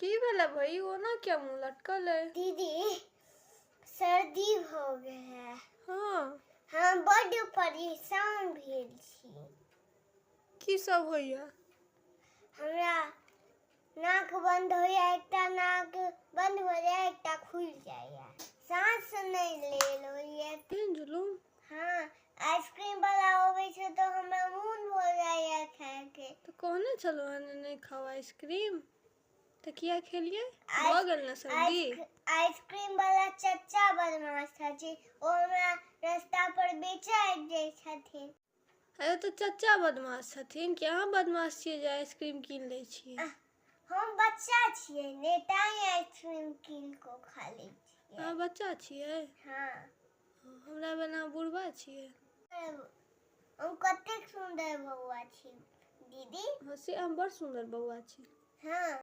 की भेला भाई ओना क्या मुंह लटकल है? दीदी सर्दी हो गए है। हाँ हम बड़ परेशान भेल छी। की सब होइया? हमरा नाक बंद होइया, एकटा नाक बंद हो जाए एकटा खुल जाइया, सांस नहीं लेल होइया। केहन जुलूम? हाँ, आइसक्रीम वाला होवे छै तो हमरा मन हो जाइया खाए के। तो कहने चलो नहीं खाओ आइसक्रीम, तो किया खेलिए? भ गेल ना सर्दी? आइसक्रीम वाला चच्चा बदमाश छथि, ओ हमरा रास्ता पर बेचा दै छथिन। अरे तो चच्चा बदमाश छथिन कि अहाँ बदमाश छियै जे आइसक्रीम कीन लै छियै? हम बच्चा छियै ने, ताहि आइसक्रीम कीन को खा लै छियै। अहाँ बच्चा छियै? हाँ। हमरा बना बुढ़बा छियै। हम कतेक सुंदर बौआ छी दीदी। हाँ से हम बड़ सुंदर बौआ छी। हाँ।